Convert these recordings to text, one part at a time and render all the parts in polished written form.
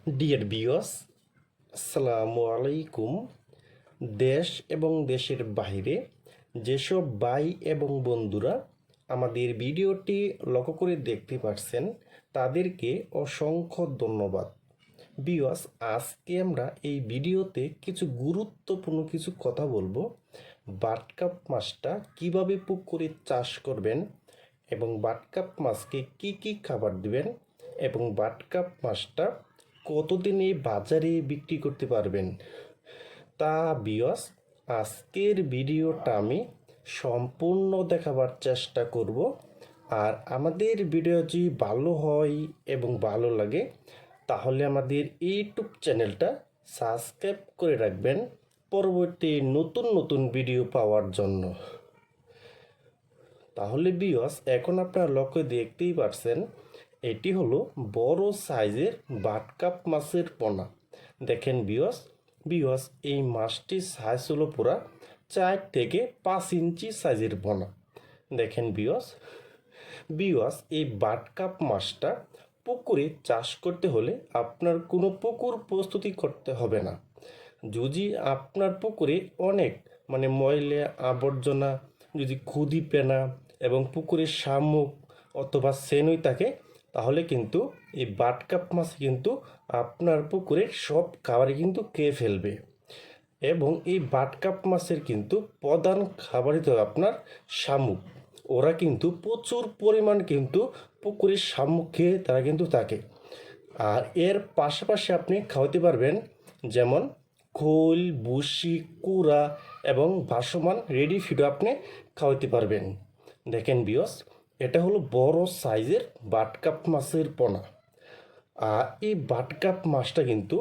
Dear viewers, আসসালামু আলাইকুম। দেশ এবং দেশের বাইরে যেসব ভাই এবং বন্ধুরা আমাদের ভিডিওটি লক্ষ্য করে দেখতে পাচ্ছেন, তাদেরকে অসংখ্য ধন্যবাদ। ভিউয়ার্স, আজকে আমরা এই ভিডিওতে কিছু গুরুত্বপূর্ণ কিছু কথা বলবো। বাটকাপ মাছটা কিভাবে পুকুরে চাষ করবেন এবং বাটকাপ মাছকে কি কি খাবার দিবেন এবং বাটকাপ মাছটা কতদিনে বাজারে বিক্রি করতে পারবেন, তা ভিউয়ার্স আজকের ভিডিওটা আমি সম্পূর্ণ দেখাবার চেষ্টা করব। আর আমাদের ভিডিও যদি ভালো হয় এবং ভালো লাগে, তাহলে আমাদের ইউটিউব চ্যানেলটা সাবস্ক্রাইব করে রাখবেন পরবর্তী নতুন নতুন ভিডিও পাওয়ার জন্য। তাহলে ভিউয়ার্স, এখন আপনারা লক্ষ্য দেখতেই পারছেন, এটি হলো বড় সাইজের বাটকাপ মাছের পোনা। দেখেন ভিউয়ার্স এই মাছটির সাইজ হলো পুরা 4 থেকে 5 ইঞ্চি সাইজের পোনা। দেখেন ভিউয়ার্স এই বাটকাপ মাছটা পুকুরে চাষ করতে হলে আপনার কোনো পুকুর প্রস্তুতি করতে হবে না। যদি আপনার পুকুরে অনেক ময়লা আবর্জনা, যদি খুদি পেনা এবং পুকুরের শামুক অথবা সেনই থাকে, তাহলে কিন্তু এই বাটকাপ মাছ কিন্তু আপনার পুকুরের সব খাবারই কিন্তু খেয়ে ফেলবে। এবং এই বাটকাপ মাছের কিন্তু প্রধান খাবারই তো আপনার শামুক। ওরা কিন্তু প্রচুর পরিমাণ কিন্তু পুকুরের শামুক খেয়ে তারা কিন্তু থাকে। আর এর পাশাপাশি আপনি খাওয়াতে পারবেন যেমন খোল, ভুসি, কুড়া এবং ভাসমান রেডি ফিডও আপনি খাওয়াতে পারবেন। দেখেন ভিউয়ার্স, এটা হলো বড় সাইজের বাটকাপ মাছের পোনা। আর এই বাটকাপ মাছটা কিন্তু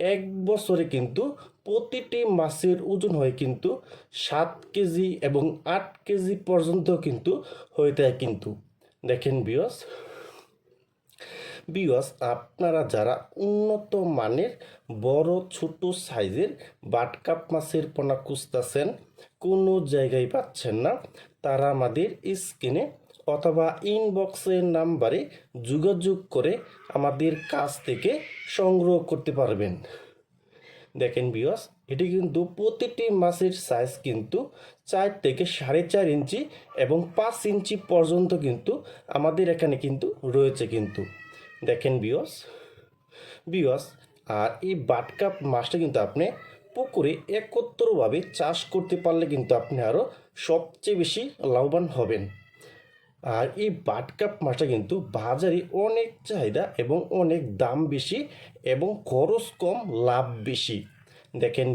এক বছরে কিন্তু প্রতিটি মাছের ওজন হয় কিন্তু 7 কেজি এবং 8 কেজি পর্যন্ত কিন্তু হয়ে থাকে কিন্তু। দেখেন ভিউয়ার্স আপনারা যারা উন্নত মানের বড় ছোট সাইজের বাটকাপ মাছের পোনা খুঁজতেছেন, কোনো জায়গায় পাচ্ছেন না, তারা আমাদের স্ক্রিনে অথবা ইনবক্সের নাম্বারে যোগাযোগ করে আমাদের কাছ থেকে সংগ্রহ করতে পারবেন। দেখেন ভিউয়ার্স, এটি কিন্তু প্রতিটি মাছের সাইজ কিন্তু 4 থেকে 4.5 ইঞ্চি এবং 5 ইঞ্চি পর্যন্ত কিন্তু আমাদের এখানে কিন্তু রয়েছে কিন্তু। দেখেন ভিউয়ার্স আর এই বাটকাপ মাছটা কিন্তু আপনি পুকুরে একত্রভাবে চাষ করতে পারলে কিন্তু আপনি আরও সবচেয়ে বেশি লাভবান হবেন। আর এই বাটকাপ মাছটা কিন্তু বাজারে অনেক চাহিদা এবং অনেক দাম বেশি এবং খরচ কম, লাভ বেশি। দেখেন